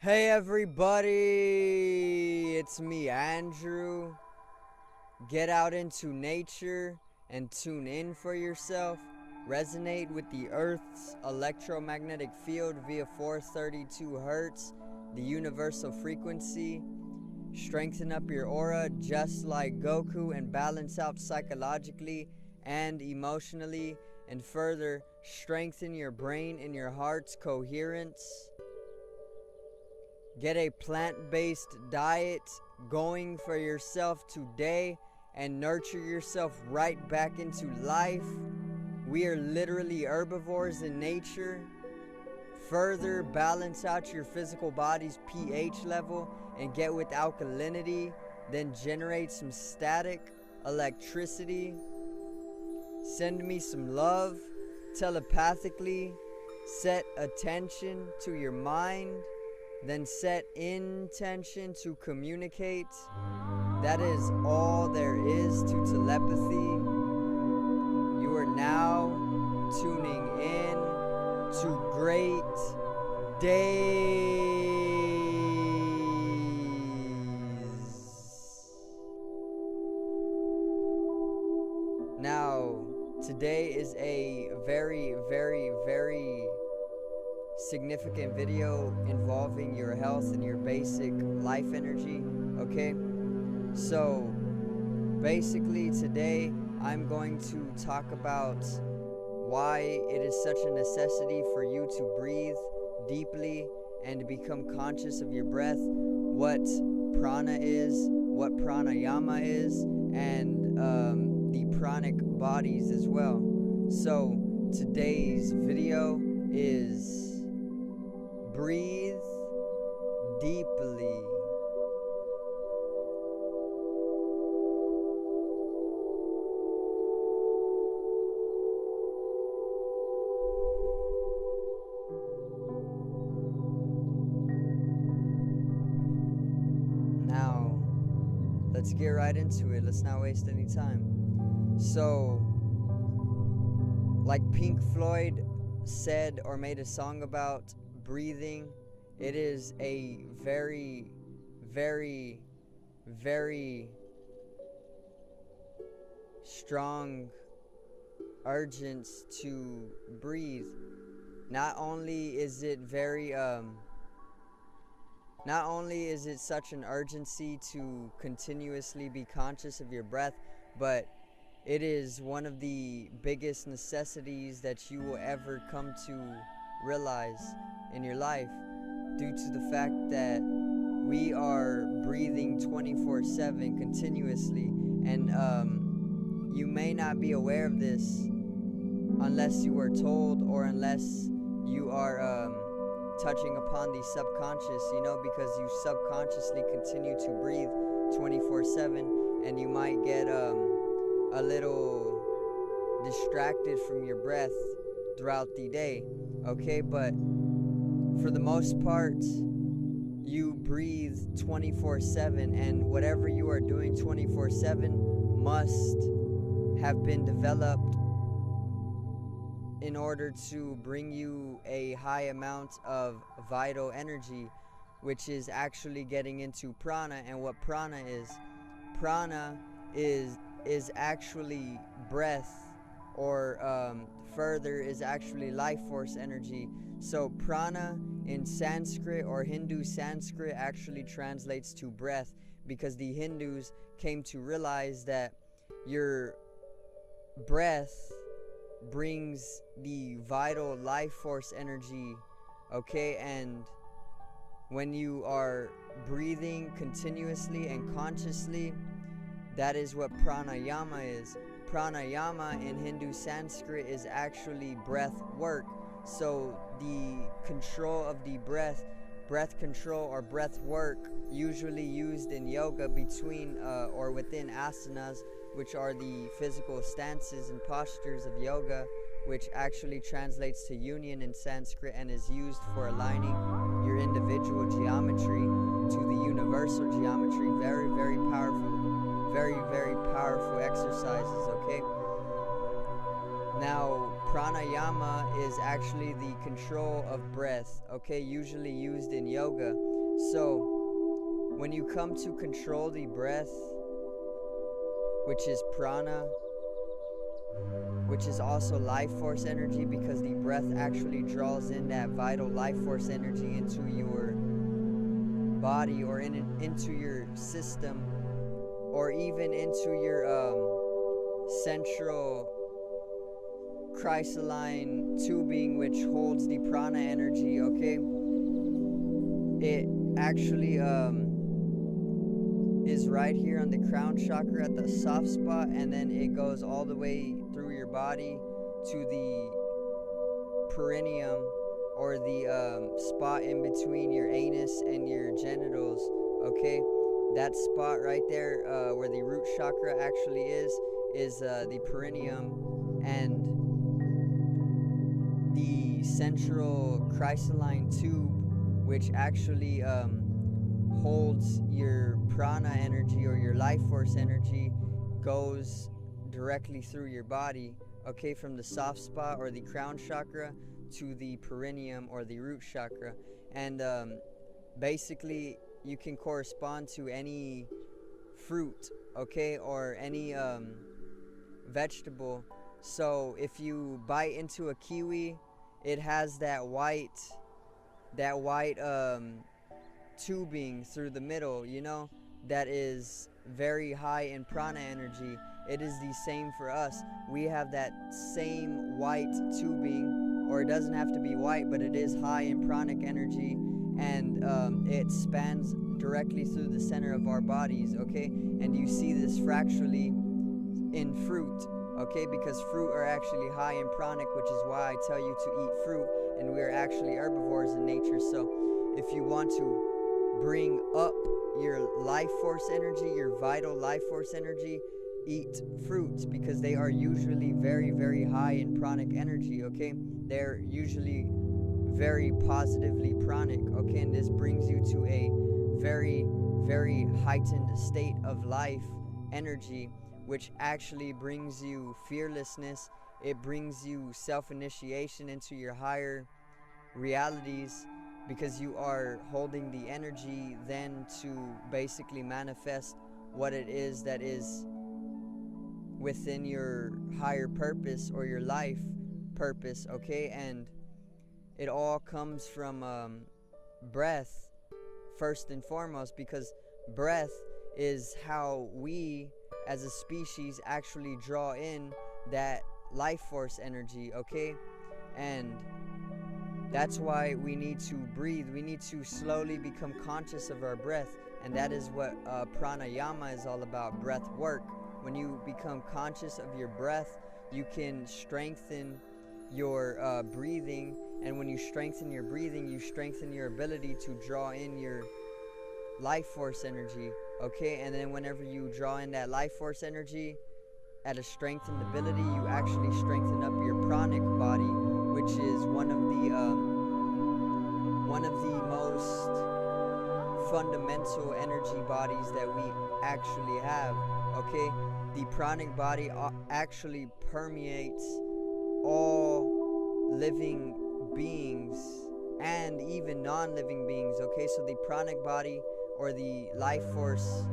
Hey everybody, it's me Andrew. Get out into nature and tune in for yourself. Resonate with the Earth's electromagnetic field via 432 Hertz, the universal frequency. Strengthen up your aura just like Goku and balance out psychologically and emotionally, and further strengthen your brain and your heart's coherence. Get a plant-based diet going for yourself today and nurture yourself right back into life. We are literally herbivores in nature. Further balance out your physical body's pH level and get with alkalinity. Then generate some static electricity. Send me some love telepathically. Set attention to your mind. Then set intention to communicate. That is all there is to telepathy. You are now tuning in to great days. Now, today is a very significant video involving your health and your basic life energy, okay? So basically today I'm going to talk about why it is such a necessity for you to breathe deeply and to become conscious of your breath, what prana is, what pranayama is, and the pranic bodies as well. So today's video is breathe deeply. Now, let's get right into it. Let's not waste any time. So, like Pink Floyd said or made a song about breathing, it is a very strong urgency to breathe. Not only is it such an urgency to continuously be conscious of your breath, but it is one of the biggest necessities that you will ever come to realize in your life, due to the fact that we are breathing 24/7 continuously, and you may not be aware of this unless you are told, or unless you are touching upon the subconscious, because you subconsciously continue to breathe 24/7, and you might get a little distracted from your breath throughout the day, okay? But for the most part, you breathe 24/7, and whatever you are doing 24/7 must have been developed in order to bring you a high amount of vital energy, which is actually getting into prana. And what prana is actually breath, or further is actually life force energy. So prana in Sanskrit, or Hindu Sanskrit, actually translates to breath, because the Hindus came to realize that your breath brings the vital life force energy, okay? And when you are breathing continuously and consciously, that is what pranayama is. Pranayama in Hindu Sanskrit is actually breath work. So the control of the breath control or breath work, usually used in yoga between or within asanas, which are the physical stances and postures of yoga, which actually translates to union in Sanskrit and is used for aligning your individual geometry to the universal geometry. Very powerful, very powerful exercises, okay? Now, pranayama is actually the control of breath, okay, usually used in yoga. So when you come to control the breath, which is prana, which is also life force energy, because the breath actually draws in that vital life force energy into your body, or into your system, or even into your central crystalline tubing, which holds the prana energy. Okay, it actually is right here on the crown chakra at the soft spot, and then it goes all the way through your body to the perineum, or the spot in between your anus and your genitals. Okay, that spot right there, where the root chakra actually is the perineum, and the central crystalline tube, which actually holds your prana energy or your life force energy, goes directly through your body. Okay, from the soft spot or the crown chakra to the perineum or the root chakra. And basically you can correspond to any fruit, okay, or any vegetable. So if you bite into a kiwi, it has that white tubing through the middle, that is very high in prana energy. It is the same for us. We have that same white tubing, or it doesn't have to be white, but it is high in pranic energy, and it spans directly through the center of our bodies, okay? And you see this fractally in fruit, okay? Because fruit are actually high in pranic, which is why I tell you to eat fruit, and we are actually herbivores in nature. So if you want to bring up your life force energy, your vital life force energy, eat fruits, because they are usually very, very high in pranic energy, okay? They're usually very positively pranic, okay? And this brings you to a very, very heightened state of life energy, which actually brings you fearlessness. It brings you self-initiation into your higher realities, because you are holding the energy then to basically manifest what it is that is within your higher purpose or your life purpose, okay? And it all comes from breath, first and foremost, because breath is how we as a species actually draw in that life force energy, okay? And that's why we need to breathe. We need to slowly become conscious of our breath, and that is what pranayama is all about, breath work. When you become conscious of your breath, you can strengthen your breathing, and when you strengthen your breathing, you strengthen your ability to draw in your life force energy, okay? And then whenever you draw in that life force energy at a strengthened ability, you actually strengthen up your pranic body, which is one of the most fundamental energy bodies that we actually have, okay? The pranic body actually permeates all living beings and even non-living beings, okay? So the pranic body, or the life force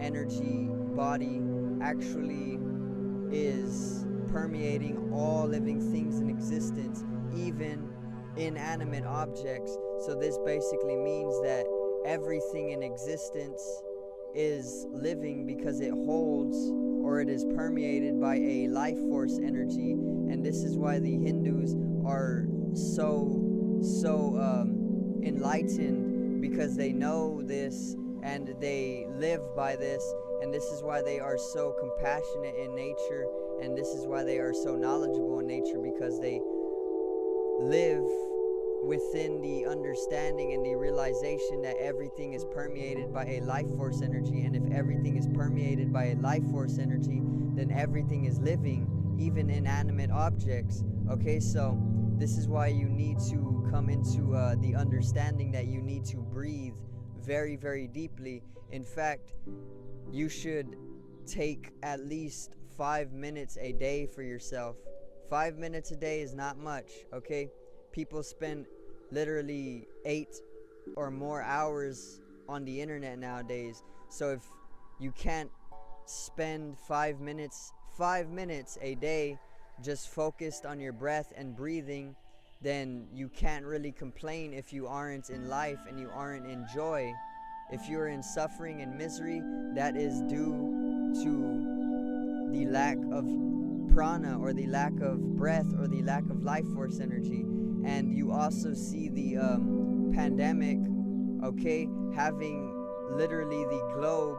energy body, actually is permeating all living things in existence, even inanimate objects. So this basically means that everything in existence is living because it holds, or it is permeated by a life force energy. And this is why the Hindus are so enlightened, because they know this and they live by this. And this is why they are so compassionate in nature, and this is why they are so knowledgeable in nature, because they live within the understanding and the realization that everything is permeated by a life force energy. And if everything is permeated by a life force energy, then everything is living, even inanimate objects, okay? So this is why you need to come into the understanding that you need to breathe very, very deeply. In fact, you should take at least 5 minutes a day for yourself. 5 minutes a day is not much, okay? People spend literally 8 or more hours on the internet nowadays. So if you can't spend 5 minutes a day just focused on your breath and breathing, then you can't really complain if you aren't in life and you aren't in joy. If you're in suffering and misery, that is due to the lack of prana, or the lack of breath, or the lack of life force energy. And you also see the pandemic, okay, having literally the globe,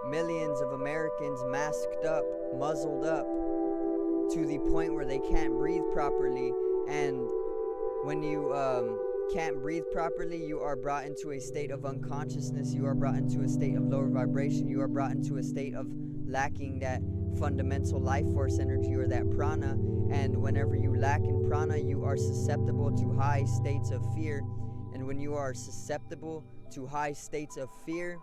millions of Americans masked up, muzzled up, to the point where they can't breathe properly. And when you can't breathe properly, you are brought into a state of unconsciousness, you are brought into a state of lower vibration, you are brought into a state of lacking that fundamental life force energy, or that prana. And whenever you lack in prana, you are susceptible to high states of fear. And when you are susceptible to high states of fear,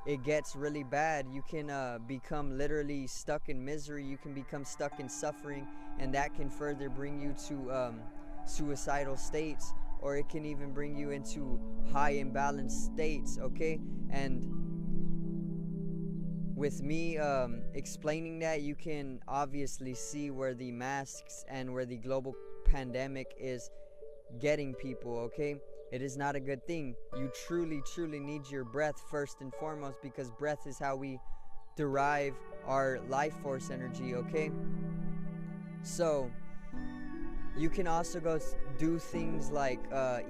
it gets really bad. You can become literally stuck in misery, you can become stuck in suffering, and that can further bring you to suicidal states, or it can even bring you into high imbalanced states, okay? And with me explaining that, you can obviously see where the masks and where the global pandemic is getting people, okay? It is not a good thing. You truly need your breath first and foremost, because breath is how we derive our life force energy, okay? So you can also go do things like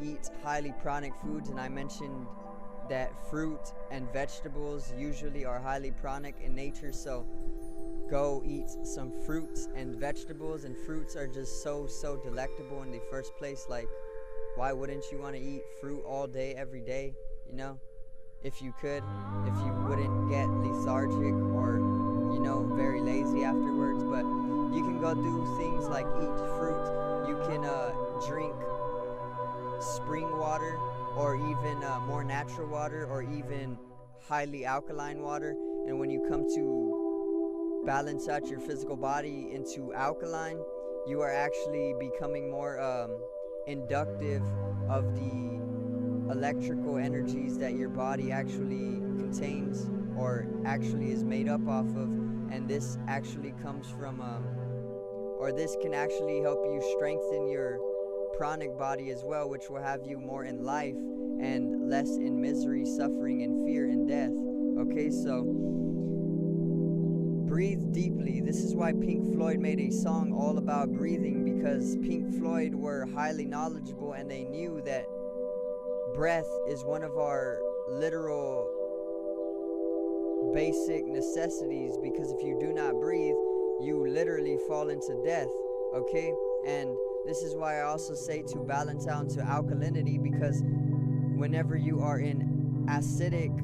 eat highly pranic foods, and I mentioned that fruit and vegetables usually are highly pranic in nature. So go eat some fruits and vegetables, and fruits are just so delectable in the first place. Like, why wouldn't you want to eat fruit all day, every day, you know? If you could, if you wouldn't get lethargic or, you know, very lazy afterwards. But you can go do things like eat fruit. You can drink spring water, or even more natural water, or even highly alkaline water. And when you come to balance out your physical body into alkaline, you are actually becoming more inductive of the electrical energies that your body actually contains, or actually is made up off of. And this actually comes from or this can actually help you strengthen your pranic body as well, which will have you more in life and less in misery, suffering, and fear and death. Okay, so breathe deeply. This is why Pink Floyd made a song all about breathing, because Pink Floyd were highly knowledgeable, and they knew that breath is one of our literal basic necessities, because if you do not breathe, you literally fall into death, okay? And this is why I also say to balance out into alkalinity, because whenever you are in acidic,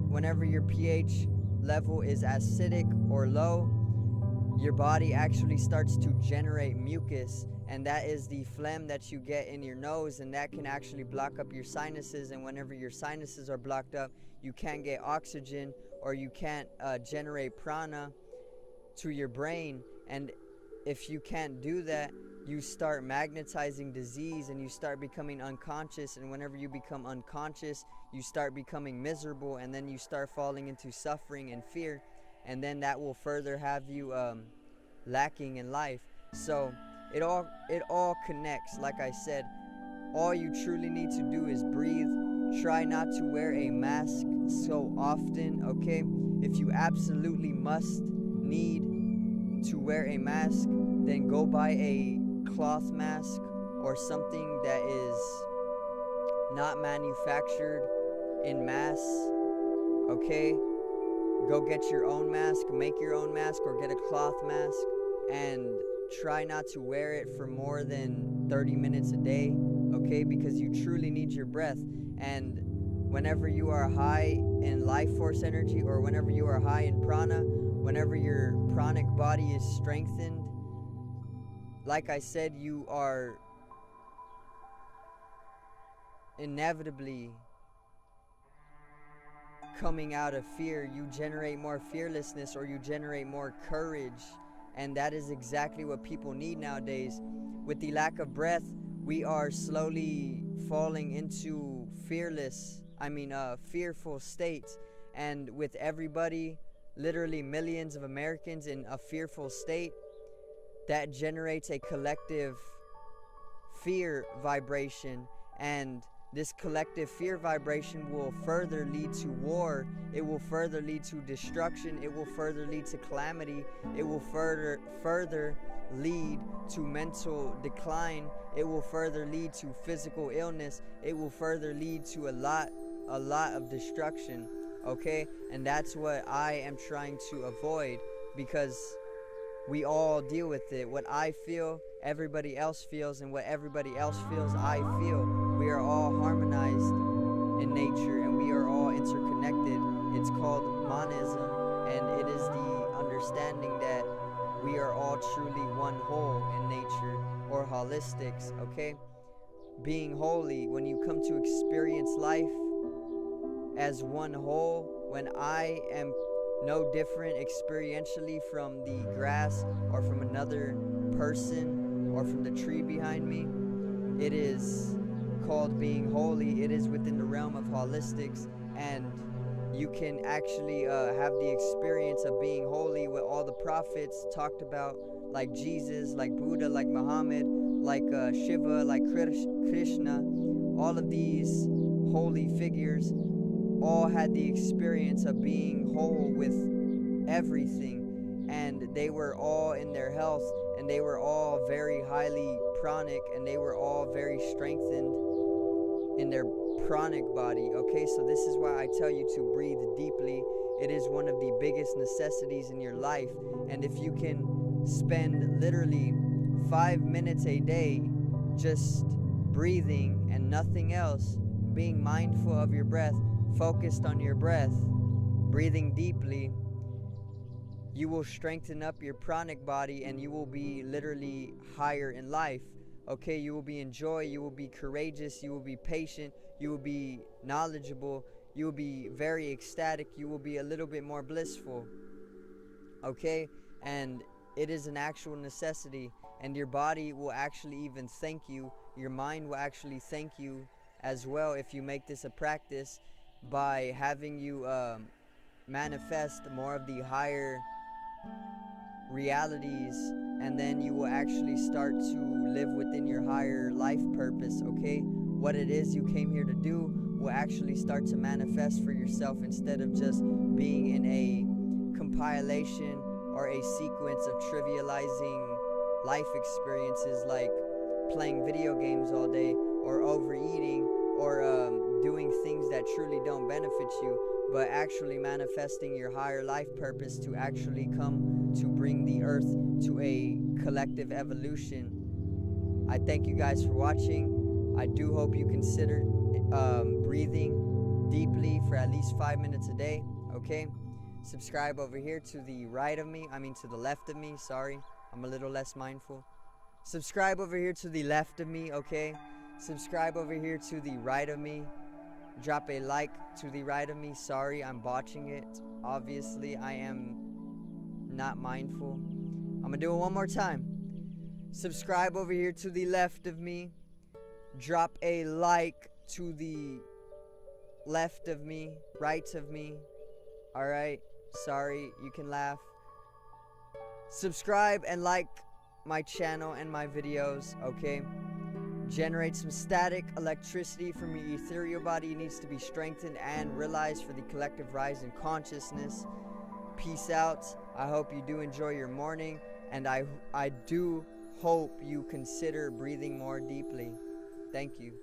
whenever your pH level is acidic or low, your body actually starts to generate mucus, and that is the phlegm that you get in your nose, and that can actually block up your sinuses. And whenever your sinuses are blocked up, you can't get oxygen, or you can't generate prana to your brain. And if you can't do that, you start magnetizing disease, and you start becoming unconscious. And whenever you become unconscious, you start becoming miserable, and then you start falling into suffering and fear, and then that will further have you lacking in life. So it all connects. Like I said, all you truly need to do is breathe. Try not to wear a mask so often, okay? If you absolutely must need to wear a mask, then go buy a cloth mask, or something that is not manufactured in mass, okay? Go get your own mask, make your own mask, or get a cloth mask, and try not to wear it for more than 30 minutes a day, okay? Because you truly need your breath. And whenever you are high in life force energy, or whenever you are high in prana, whenever your pranic body is strengthened, like I said, you are inevitably coming out of fear. You generate more fearlessness, or you generate more courage, and that is exactly what people need nowadays. With the lack of breath, we are slowly falling into fearful states, and with everybody, literally millions of Americans in a fearful state, that generates a collective fear vibration, and this collective fear vibration will further lead to war. It will further lead to destruction. It will further lead to calamity. It will further lead to mental decline. It will further lead to physical illness. It will further lead to a lot of destruction. Okay? And that's what I am trying to avoid, because we all deal with it. What I feel, everybody else feels, and what everybody else feels, I feel. We are all harmonized in nature, and we are all interconnected. It's called monism, and it is the understanding that we are all truly one whole in nature, or holistics, okay? Being holy, when you come to experience life as one whole, when I am no different experientially from the grass or from another person or from the tree behind me, it is called being holy. It is within the realm of holistics, and you can actually have the experience of being holy, what all the prophets talked about, like Jesus, like Buddha, like Muhammad, like Shiva, like Krishna. All of these holy figures all had the experience of being whole with everything, and they were all in their health, and they were all very highly pranic, and they were all very strengthened in their pranic body. Okay, so this is why I tell you to breathe deeply. It is one of the biggest necessities in your life, and if you can spend literally 5 minutes a day just breathing and nothing else, being mindful of your breath, focused on your breath, breathing deeply, you will strengthen up your pranic body, and you will be literally higher in life. Okay, you will be in joy, you will be courageous, you will be patient, you will be knowledgeable, you will be very ecstatic, you will be a little bit more blissful. Okay, and it is an actual necessity, and your body will actually even thank you. Your mind will actually thank you as well if you make this a practice, by having you manifest more of the higher realities, and then you will actually start to live within your higher life purpose. Okay, what it is you came here to do will actually start to manifest for yourself, instead of just being in a compilation or a sequence of trivializing life experiences, like playing video games all day, or overeating, or doing things that truly don't benefit you, but actually manifesting your higher life purpose to actually come to bring the earth to a collective evolution. I thank you guys for watching. I do hope you consider breathing deeply for at least 5 minutes a day. Okay, subscribe over here to the right of me, to the left of me, sorry, I'm a little less mindful. Subscribe over here to the left of me, okay? Subscribe over here to the right of me. Drop a like to the right of me. Sorry, I'm botching it. Obviously, I am not mindful. I'm gonna do it one more time. Subscribe over here to the left of me. Drop a like to the left of me, right of me. Alright, sorry, you can laugh. Subscribe and like my channel and my videos, okay? Generate some static electricity from your ethereal body. It needs to be strengthened and realized for the collective rise in consciousness. Peace out. I hope you do enjoy your morning, and I do hope you consider breathing more deeply. Thank you.